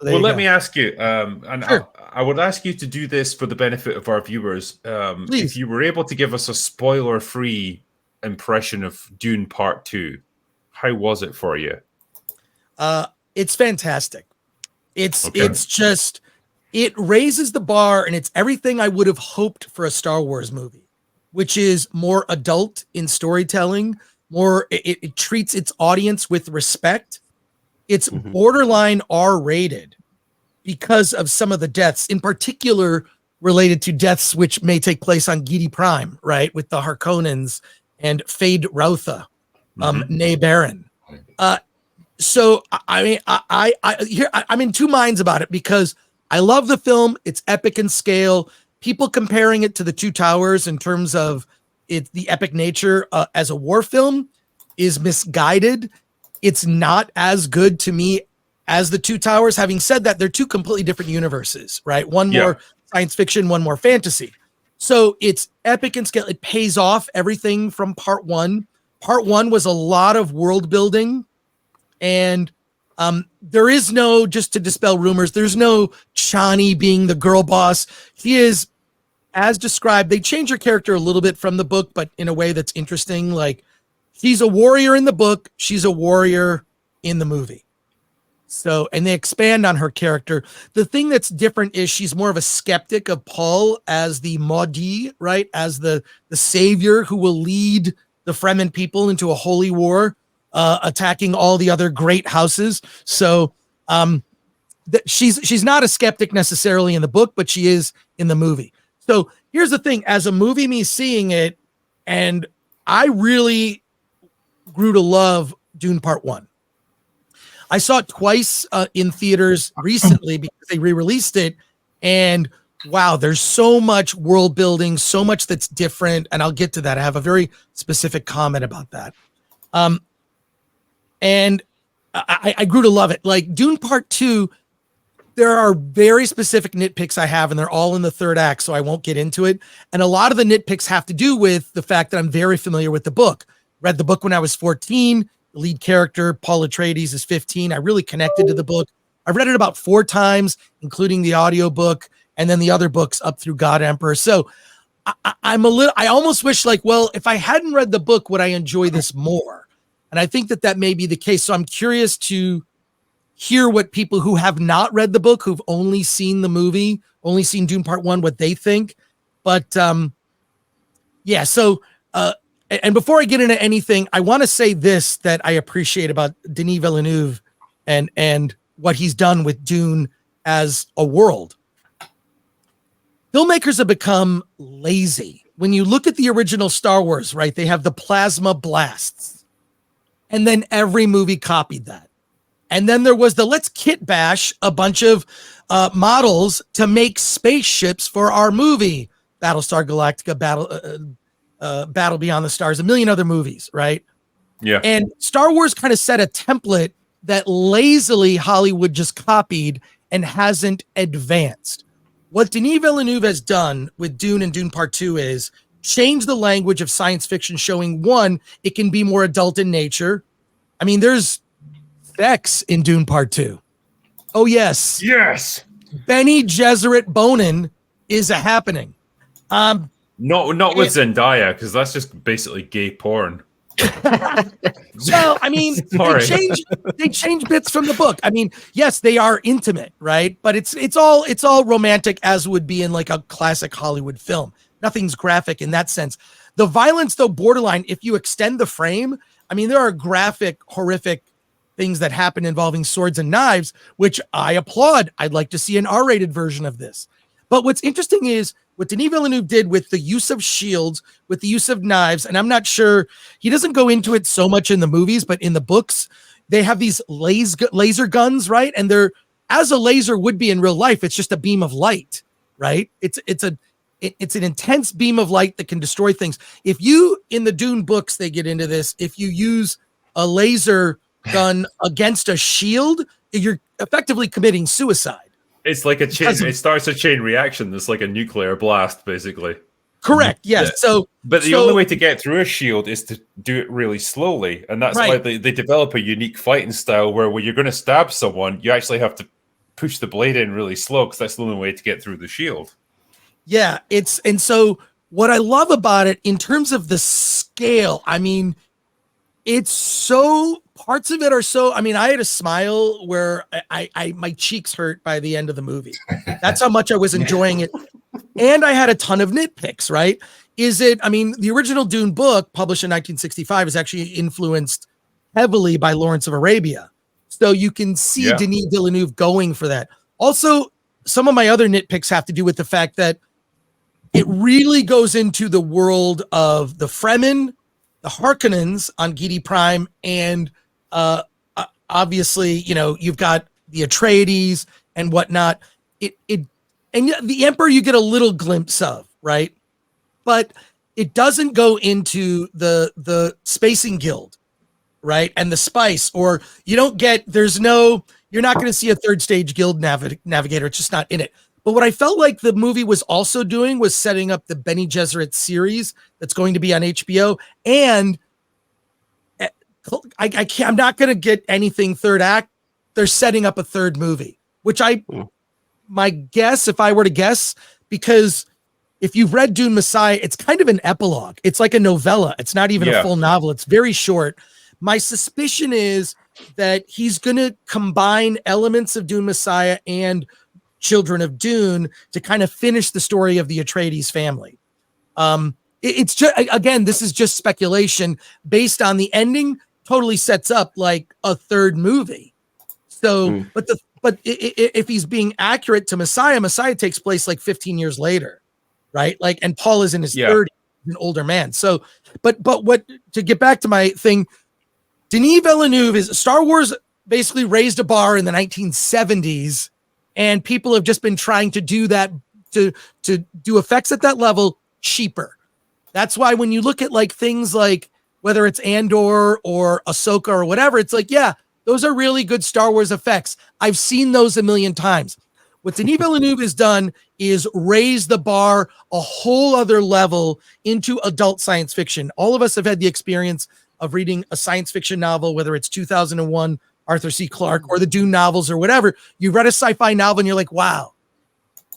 Well, let me ask you, and Sure. I would ask you to do this for the benefit of our viewers. Please. If you were able to give us a spoiler-free impression of Dune Part 2, how was it for you? It's fantastic. Okay. It's just, it raises the bar, and it's everything I would have hoped for a Star Wars movie, which is more adult in storytelling, it treats its audience with respect. It's borderline R-rated because of some of the deaths, in particular related to deaths which may take place on Giedi Prime, right, with the Harkonnens and Fade Rautha, nay Baron. So I mean, I'm in two minds about it, because I love the film. It's epic in scale. People comparing it to The Two Towers in terms of the epic nature as a war film is misguided. It's not as good to me as The Two Towers. Having said that, they're two completely different universes, right? One more science fiction, one more fantasy. So it's epic in scale. It pays off everything from part one. Part one was a lot of world building, and there is no, just to dispel rumors, there's no Chani being the girl boss. He is, as described, they change her character a little bit from the book, but in a way that's interesting. Like, she's a warrior in the book, she's a warrior in the movie. So, and they expand on her character. The thing that's different is she's more of a skeptic of Paul as the Maudit, right? As the savior who will lead the Fremen people into a holy war, attacking all the other great houses. So she's not a skeptic necessarily in the book, but she is in the movie. So here's the thing. As a movie, me seeing it, and I really grew to love Dune Part 1. I saw it twice in theaters recently because they re-released it, and wow, there's so much world building, so much that's different, and I'll get to that. I have a very specific comment about that. And I grew to love it. Like Dune Part 2, there are very specific nitpicks I have, and they're all in the third act, so I won't get into it. And a lot of the nitpicks have to do with the fact that I'm very familiar with the book. Read the book when I was 14. The lead character, Paul Atreides, is 15. I really connected to the book. I've read it about 4 times, including the audiobook, and then the other books up through God Emperor. So I almost wish, like, well, if I hadn't read the book, would I enjoy this more? And I think that may be the case. So I'm curious to hear what people who have not read the book, who've only seen the movie, only seen Dune Part 1, what they think. But yeah, so and before I get into anything, I want to say this that I appreciate about Denis Villeneuve and what he's done with Dune as a world. Filmmakers have become lazy. When you look at the original Star Wars, right, they have the plasma blasts. And then every movie copied that. And then there was the let's kit bash a bunch of models to make spaceships for our movie. Battlestar Galactica, Battle Beyond the Stars, a million other movies, right? Yeah. And Star Wars kind of set a template that lazily Hollywood just copied and hasn't advanced. What Denis Villeneuve has done with Dune and Dune Part 2 is change the language of science fiction, showing, one, it can be more adult in nature. I mean, there's sex in Dune Part 2. Oh, yes. Yes. Bene Gesserit bonin is a happening. Not with Zendaya, because that's just basically gay porn. Well, I mean, they change bits from the book. I mean, yes, they are intimate, right? But it's all romantic, as would be in like a classic Hollywood film. Nothing's graphic in that sense. The violence, though, borderline, if you extend the frame, I mean, there are graphic, horrific things that happen involving swords and knives, which I applaud. I'd like to see an R-rated version of this. But what's interesting is what Denis Villeneuve did with the use of shields, with the use of knives, and I'm not sure, he doesn't go into it so much in the movies, but in the books, they have these laser guns, right? And they're, as a laser would be in real life, it's just a beam of light, right? It's an intense beam of light that can destroy things. If you, in the Dune books, they get into this, if you use a laser gun against a shield, you're effectively committing suicide. It's like a chain. It starts a chain reaction. It's like a nuclear blast, basically. Correct. Yes. Yeah. But the only way to get through a shield is to do it really slowly, and that's why they develop a unique fighting style where when you're going to stab someone, you actually have to push the blade in really slow because that's the only way to get through the shield. Yeah, and so what I love about it in terms of the scale, I mean, it's so parts of it are so. I mean, I had a smile where I my cheeks hurt by the end of the movie. That's how much I was enjoying it, and I had a ton of nitpicks. Right? Is it? I mean, the original Dune book, published in 1965, is actually influenced heavily by Lawrence of Arabia, so you can see Denis Villeneuve going for that. Also, some of my other nitpicks have to do with the fact that it really goes into the world of the Fremen, the Harkonnens on Giedi Prime, and obviously, you know, you've got the Atreides and whatnot. And the Emperor you get a little glimpse of, right? But it doesn't go into the Spacing Guild, right? And the Spice, or you don't get. You're not going to see a third stage guild navigator. It's just not in it. But what I felt like the movie was also doing was setting up the Bene Gesserit series that's going to be on HBO. And I'm not going to get anything third act. They're setting up a third movie, which my guess, if I were to guess, because if you've read Dune Messiah, it's kind of an epilogue. It's like a novella. It's not even a full novel. It's very short. My suspicion is that he's going to combine elements of Dune Messiah and Children of Dune to kind of finish the story of the Atreides family. It's just, again, this is just speculation based on the ending. Totally sets up like a third movie. So, but if he's being accurate to Messiah takes place like 15 years later, right? Like, and Paul is in his 30s, an older man. So, but what, to get back to my thing, Denis Villeneuve is Star Wars basically raised a bar in the 1970s. And people have just been trying to do that, to do effects at that level cheaper. That's why when you look at like things like whether it's Andor or Ahsoka or whatever, it's like, yeah, those are really good Star Wars effects. I've seen those a million times. What Denis Villeneuve has done is raise the bar a whole other level into adult science fiction. All of us have had the experience of reading a science fiction novel, whether it's 2001 Arthur C. Clarke or the Dune novels or whatever. You read a sci-fi novel and you're like, wow,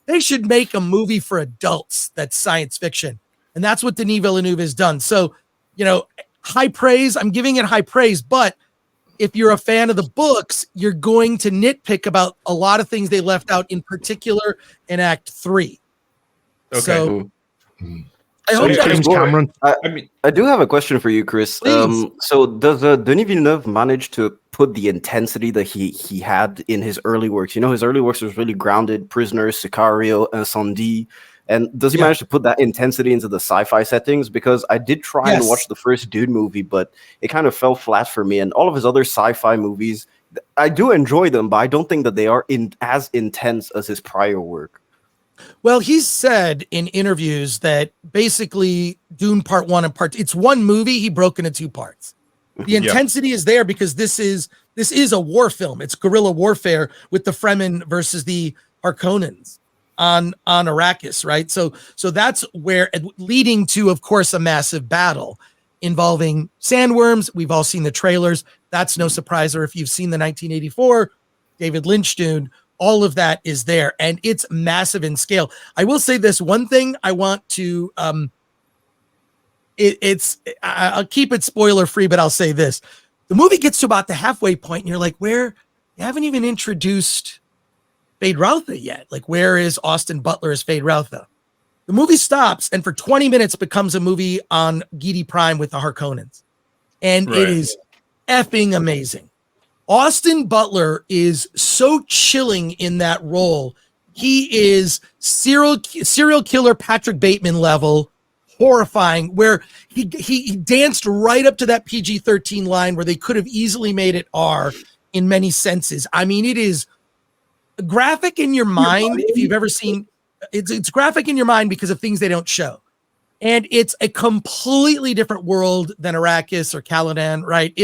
they should make a movie for adults that's science fiction. And that's what Denis Villeneuve has done. So, you know, high praise. I'm giving it high praise. But if you're a fan of the books, you're going to nitpick about a lot of things they left out, in particular in Act 3. Okay. So I hope James Cameron. I do have a question for you, Chris. So does Denis Villeneuve manage to put the intensity that he had in his early works? You know, his early works was really grounded. Prisoners, Sicario, Incendie. And does he manage to put that intensity into the sci-fi settings? Because I did try and watch the first Dune movie, but it kind of fell flat for me. And all of his other sci-fi movies, I do enjoy them, but I don't think that they are as intense as his prior work. Well, he's said in interviews that basically Dune Part 1 and Part 2, it's one movie he broke into two parts. The intensity is there because this is a war film. It's guerrilla warfare with the Fremen versus the Harkonnens on Arrakis, right? So that's where, leading to, of course, a massive battle involving sandworms. We've all seen the trailers. That's no surprise. Or if you've seen the 1984 David Lynch Dune, all of that is there, and it's massive in scale. I will say this one thing I want to, I'll keep it spoiler free, but I'll say this. The movie gets to about the halfway point and you're like, you haven't even introduced Feyd-Rautha yet. Like, where is Austin Butler as Feyd-Rautha? The movie stops and for 20 minutes becomes a movie on Giedi Prime with the Harkonnens. And it is effing amazing. Austin Butler is so chilling in that role. He is serial killer Patrick Bateman level, horrifying, where he danced right up to that PG-13 line where they could have easily made it R in many senses. I mean, it is graphic in your mind. If you've ever seen, it's graphic in your mind because of things they don't show. And it's a completely different world than Arrakis or Caladan, right?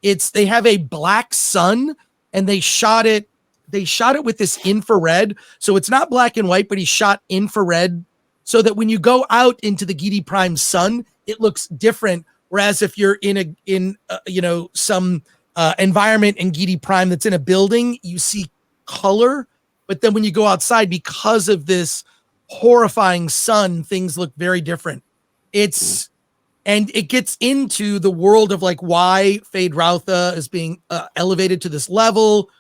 They have a black sun and they shot it with this infrared. So it's not black and white, but he shot infrared so that when you go out into the Giedi Prime sun, it looks different. Whereas if you're in some environment in Giedi Prime that's in a building, you see color, but then when you go outside, because of this horrifying sun, things look very different. And it gets into the world of like why Fade Rautha is being elevated to this level,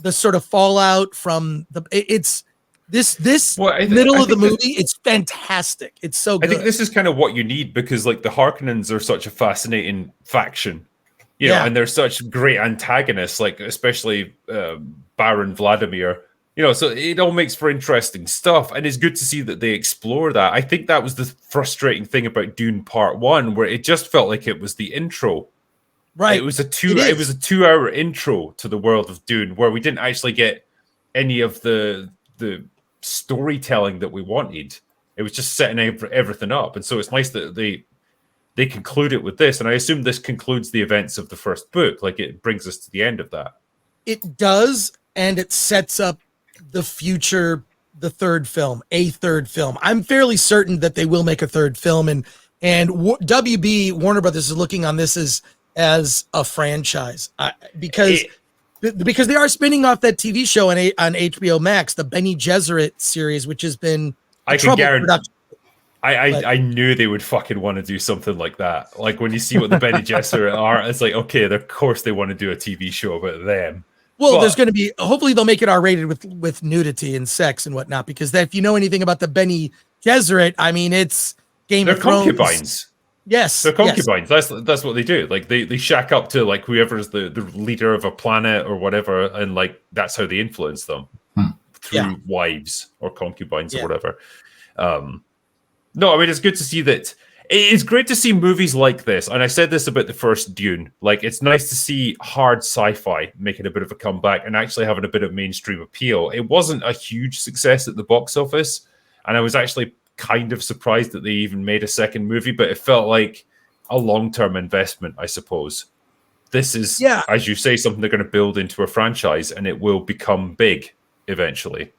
the sort of fallout from this middle of the movie. It's fantastic. It's so good. I think this is kind of what you need, because like the Harkonnens are such a fascinating faction, you know, and they're such great antagonists, like especially Baron Vladimir. You know, so it all makes for interesting stuff, and it's good to see that they explore that. I think that was the frustrating thing about Dune Part 1, where it just felt like it was the intro. Right. It was a 2-hour intro to the world of Dune, where we didn't actually get any of the storytelling that we wanted. It was just setting everything up. And so it's nice that they conclude it with this. And I assume this concludes the events of the first book. Like, it brings us to the end of that. It does, and it sets up the future, a third film. I'm fairly certain that they will make a third film, and WB Warner Brothers is looking on this as a franchise, because they are spinning off that TV show on HBO Max, the Bene Gesserit series, which has been I knew they would fucking want to do something like that. Like, when you see what the Bene Gesserit are, it's like, okay, of course they want to do a TV show about them. Well, there's going to be, hopefully they'll make it R-rated with nudity and sex and whatnot, because if you know anything about the Bene Gesserit, I mean, it's Game of Thrones. They're concubines. Yes. They're concubines. Yes. That's what they do. Like, they shack up to like whoever's the leader of a planet or whatever, and like that's how they influence them through wives or concubines or whatever. No, I mean, it's good to see that. It's great to see movies like this, and I said this about the first Dune. Like, it's nice to see hard sci-fi making a bit of a comeback and actually having a bit of mainstream appeal. It wasn't a huge success at the box office, and I was actually kind of surprised that they even made a second movie, but it felt like a long-term investment, I suppose. This is, as you say, something they're going to build into a franchise, and it will become big eventually.